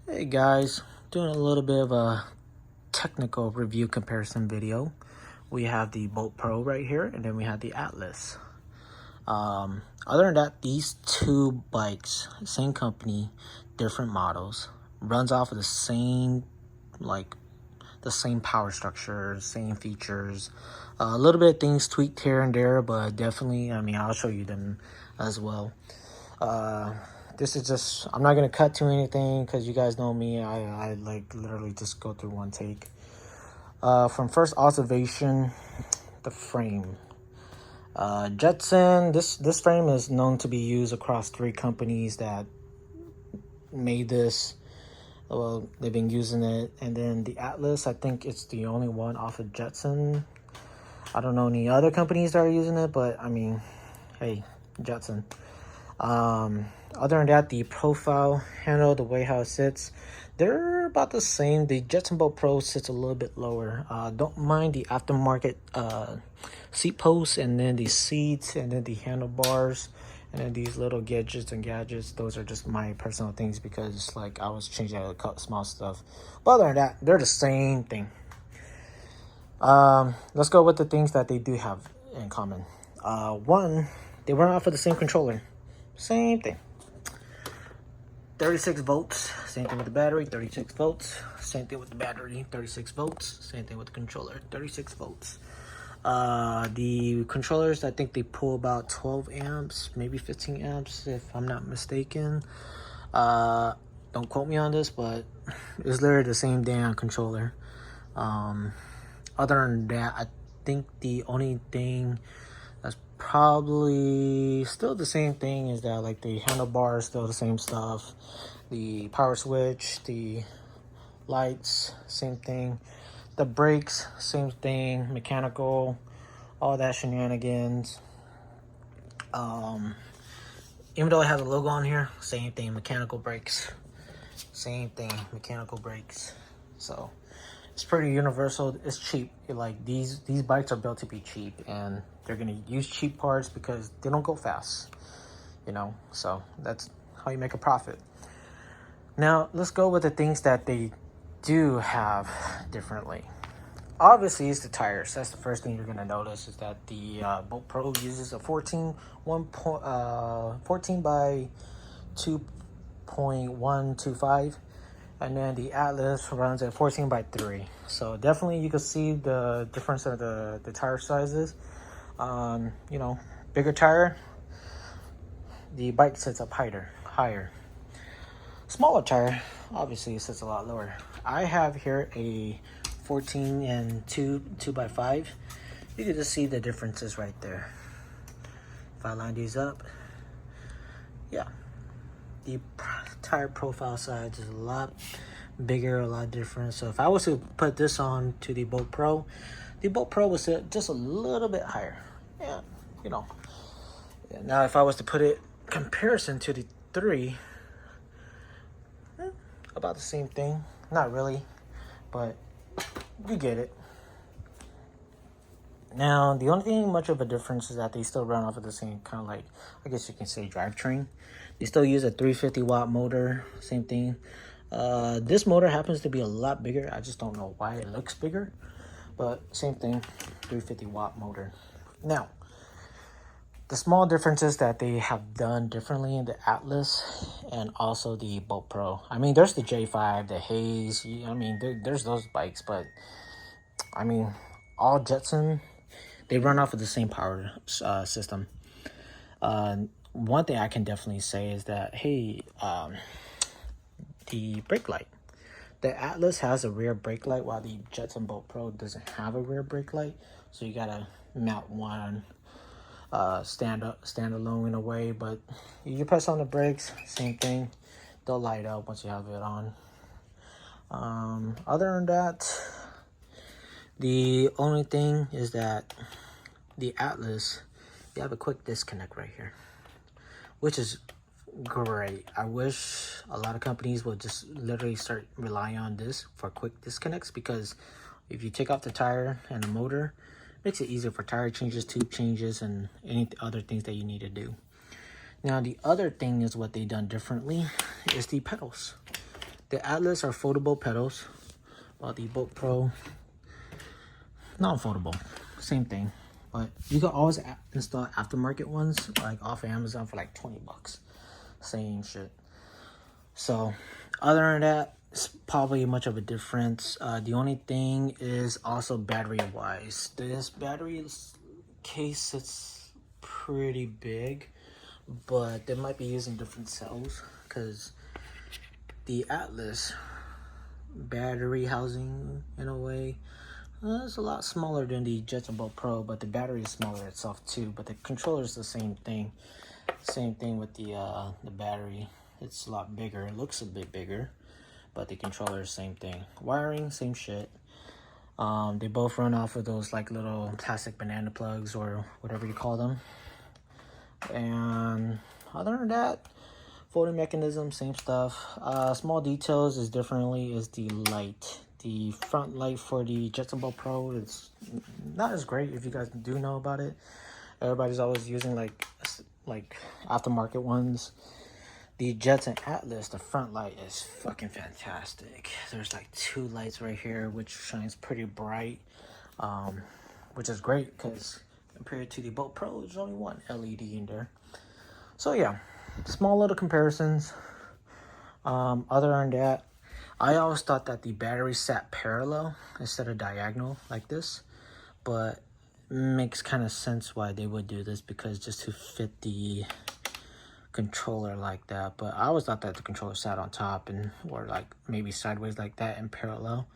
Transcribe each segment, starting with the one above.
Hey guys, doing a little bit of a technical review comparison video. We have the Bolt Pro right here, and then we have the Atlas. Other than that, these two bikes, same company, different models, runs off of the same, the same power structure, same features. A little bit of things tweaked here and there, but definitely, I'll show you them as well. This is just, I'm not going to cut to anything because you guys know me. I like literally just go through one take. From first observation, the frame. Jetson, this frame is known to be used across 3 companies that made this. Well, they've been using it. And then the Atlas, I think it's the only one off of Jetson. I don't know any other companies that are using it, but hey, Jetson. Other than that, the profile handle, the way how it sits, they're about the same. The Jetson Bolt Pro sits a little bit lower. Don't mind the aftermarket seat posts, and then the seats, and then the handlebars, and then these little gadgets. Those are just my personal things because I was changing out a small stuff. But other than that, they're the same thing. Let's go with the things that they do have in common. One, they run off of the same controller. Same thing. 36 volts, same thing with the battery, 36 volts, same thing with the battery, 36 volts, same thing with the controller, 36 volts. The controllers, I think they pull about 12 amps, maybe 15 amps, if I'm not mistaken. Don't quote me on this, but it's literally the same damn controller. Other than that, I think the only thing that's probably still the same thing is that the handlebars still the same stuff, the power switch, the lights, same thing, the brakes, same thing, mechanical, all that shenanigans. Even though it has a logo on here, same thing, mechanical brakes, same thing, mechanical brakes. So it's pretty universal. It's cheap. These bikes are built to be cheap, and they're gonna use cheap parts because they don't go fast, so that's how you make a profit. Now let's go with the things that they do have differently. Obviously, it's the tires. That's the first thing you're gonna notice, is that the Bolt Pro uses a 14 by 2.125, and then the Atlas runs at 14 by 3. So definitely you can see the difference of the tire sizes. Bigger tire, the bike sits up higher. Smaller tire, obviously, it sits a lot lower. I have here a 14 and 2x5. You can just see the differences right there. If I line these up, yeah, the tire profile size is a lot bigger, a lot different. So if I was to put this on to the Bolt Pro would sit just a little bit higher. Yeah, Now if I was to put it comparison to the 3, about the same thing. Not really, but you get it. Now, the only thing much of a difference is that they still run off of the same kind of I guess you can say, drivetrain. They still use a 350 watt motor, same thing. This motor happens to be a lot bigger. I just don't know why it looks bigger, but same thing, 350 watt motor. Now, the small differences that they have done differently in the Atlas and also the Bolt Pro. There's the J5, the Haze. There's those bikes, but all Jetson, they run off of the same power system. One thing I can definitely say is that, the brake light. The Atlas has a rear brake light, while the Jetson Bolt Pro doesn't have a rear brake light. So you gotta mount one standalone in a way, but you press on the brakes, same thing, they'll light up once you have it on. Other than that, the only thing is that the Atlas, you have a quick disconnect right here, which is great. I wish a lot of companies would just literally start relying on this for quick disconnects, because if you take off the tire and the motor, makes it easier for tire changes, tube changes, and any other things that you need to do. Now, the other thing is what they done differently is the pedals. The Atlas are foldable pedals, while the Bolt Pro, non-foldable. Same thing. But you can always install aftermarket ones, like off of Amazon for like 20 bucks. Same shit. So, other than that, it's probably much of a difference. The only thing is also battery-wise. This battery case, it's pretty big, but they might be using different cells, because the Atlas battery housing, in a way, it's a lot smaller than the Jetson Bolt Pro, but the battery is smaller itself too. But the controller is the same thing. Same thing with the battery. It's a lot bigger. It looks a bit bigger, but the controller is same thing. Wiring, same shit. They both run off of those like little plastic banana plugs or whatever you call them. And other than that, folding mechanism, same stuff. Small details is differently is the light. The front light for the Jetson Bolt Pro is not as great, if you guys do know about it. Everybody's always using like aftermarket ones. The Jetson Atlas, the front light is fucking fantastic. There's like 2 lights right here, which shines pretty bright, which is great because compared to the Bolt Pro, there's only 1 LED in there. So yeah, small little comparisons. Other than that, I always thought that the battery sat parallel instead of diagonal like this, but makes kind of sense why they would do this, because just to fit the controller like that. But I always thought that the controller sat on top and or like maybe sideways like that in parallel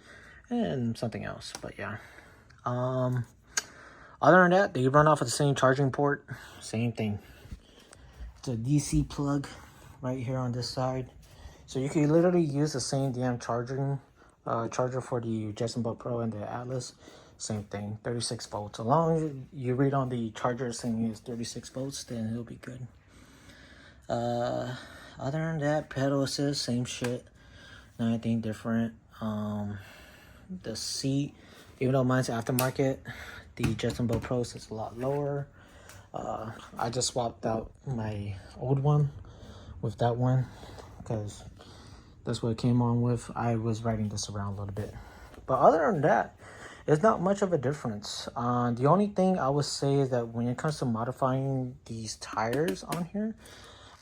and something else. But yeah, other than that, they run off of the same charging port, same thing. It's a DC plug right here on this side. So you can literally use the same damn charger for the Jetson Bolt Pro and the Atlas. Same thing, 36 volts. As long as you read on the charger saying it's 36 volts, then it'll be good. Other than that, pedal assist, same shit. Nothing different. The seat, even though mine's aftermarket, the Jetson Bolt Pro is a lot lower. I just swapped out my old one with that one because that's what it came on with. I was riding this around a little bit. But other than that, it's not much of a difference. The only thing I would say is that when it comes to modifying these tires on here,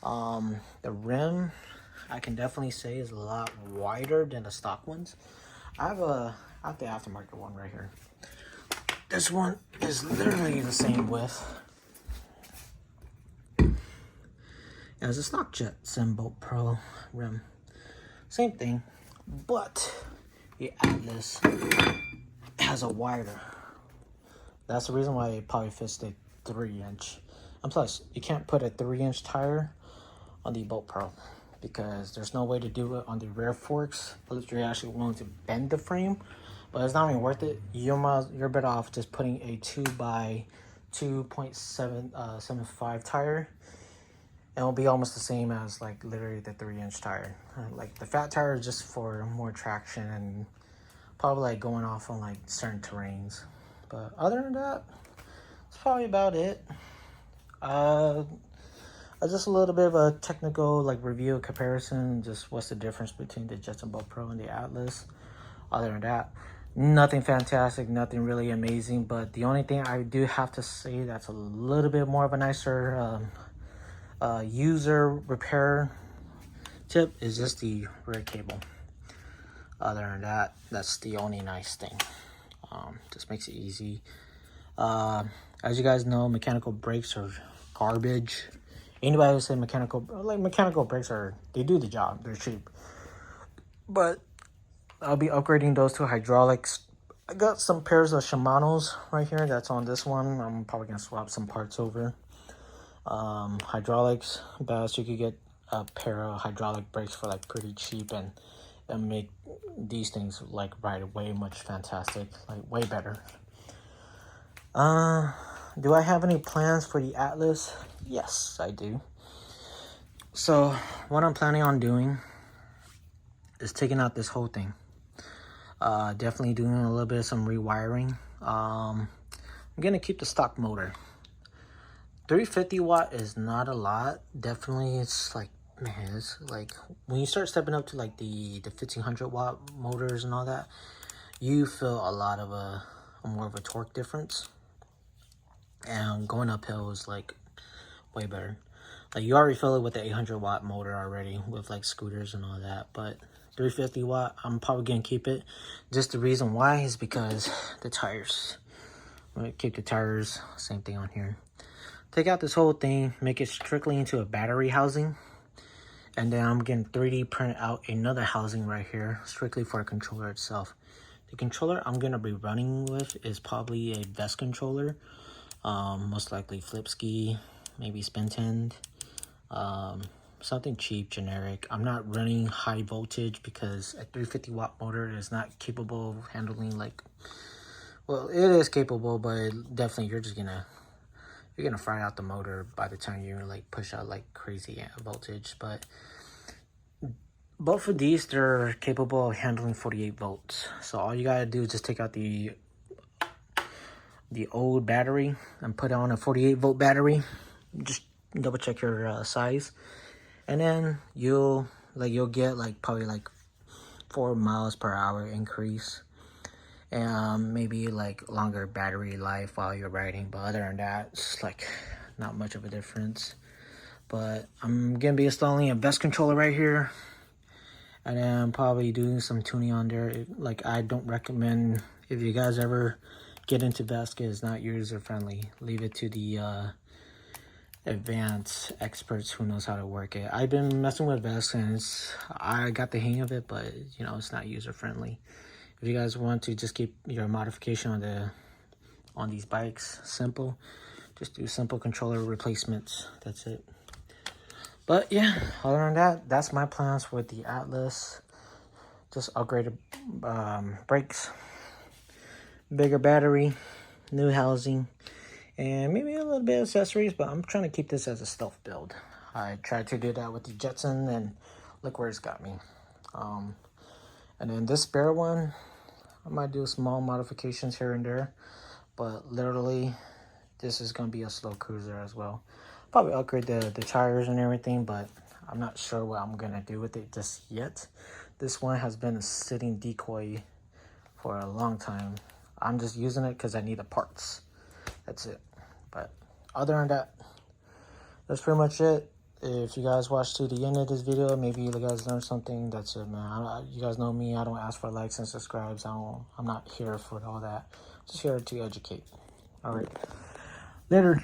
the rim, I can definitely say, is a lot wider than the stock ones. I have the aftermarket one right here. This one is literally the same width as a stock Jetson Bolt Pro rim. Same thing, but the Atlas has a wider. That's the reason why it probably fits the 3-inch. And plus, you can't put a 3-inch tire on the Bolt Pro because there's no way to do it on the rear forks unless you're actually willing to bend the frame. But it's not even worth it. You're better off just putting a 2x2.75 tire. It'll be almost the same as like literally the 3-inch tire. Like the fat tire is just for more traction and probably like going off on like certain terrains. But other than that, that's probably about it. Just a little bit of a technical like review comparison. Just what's the difference between the Jetson Bolt Pro and the Atlas. Other than that, nothing fantastic, nothing really amazing. But the only thing I do have to say that's a little bit more of a nicer user repair tip is just the rear cable. Other than that, that's the only nice thing. Just makes it easy. As you guys know, mechanical brakes are garbage. Anybody who say mechanical brakes they do the job, they're cheap. But I'll be upgrading those to hydraulics. I got some pairs of Shimano's right here that's on this one. I'm probably gonna swap some parts over. Hydraulics, best you could get a pair of hydraulic brakes for like pretty cheap and make these things like ride way much fantastic, like way better. Do I have any plans for the Atlas? Yes, I do. So what I'm planning on doing is taking out this whole thing. Definitely doing a little bit of some rewiring. I'm gonna keep the stock motor. 350 watt is not a lot. Definitely it's like man, it's like when you start stepping up to like the 1500 watt motors and all that, you feel a lot of a more of a torque difference. And going uphill is like way better. Like you already feel it with the 800 watt motor already with like scooters and all that, but 350 watt, I'm probably gonna keep it. Just the reason why is because the tires. I'm gonna keep the tires, same thing on here. Take out this whole thing, make it strictly into a battery housing, and then I'm gonna 3D print out another housing right here, strictly for the controller itself. The controller I'm gonna be running with is probably a vest controller, most likely flip ski, maybe spin tend. Something cheap, generic. I'm not running high voltage because a 350 watt motor is not capable of handling like, well, it is capable, but definitely you're gonna fry out the motor by the time you like push out like crazy voltage. But both of these, they're capable of handling 48 volts. So all you gotta do is just take out the old battery and put on a 48 volt battery. Just double check your size, and then you'll get like probably like 4 miles per hour increase, and maybe like longer battery life while you're riding. But other than that, it's like not much of a difference. But I'm gonna be installing a vest controller right here, and then probably doing some tuning on there. Like, I don't recommend, if you guys ever get into vest, it's not user friendly. Leave it to the advanced experts who knows how to work it. I've been messing with vests and I got the hang of it, but you know, it's not user friendly. If you guys want to just keep your modification on these bikes simple, just do simple controller replacements. That's it. But yeah, other than that, that's my plans with the Atlas. Just upgraded brakes, bigger battery, new housing, and maybe a little bit of accessories, but I'm trying to keep this as a stealth build. I tried to do that with the Jetson, and look where it's got me. And then this spare one, I might do small modifications here and there, but literally, this is going to be a slow cruiser as well. Probably upgrade the tires and everything, but I'm not sure what I'm going to do with it just yet. This one has been a sitting decoy for a long time. I'm just using it because I need the parts. That's it. But other than that, that's pretty much it. If you guys watched to the end of this video, maybe you guys learned something. That's it, man. You guys know me. I don't ask for likes and subscribes. I'm not here for all that. Just here to educate. All right. Later.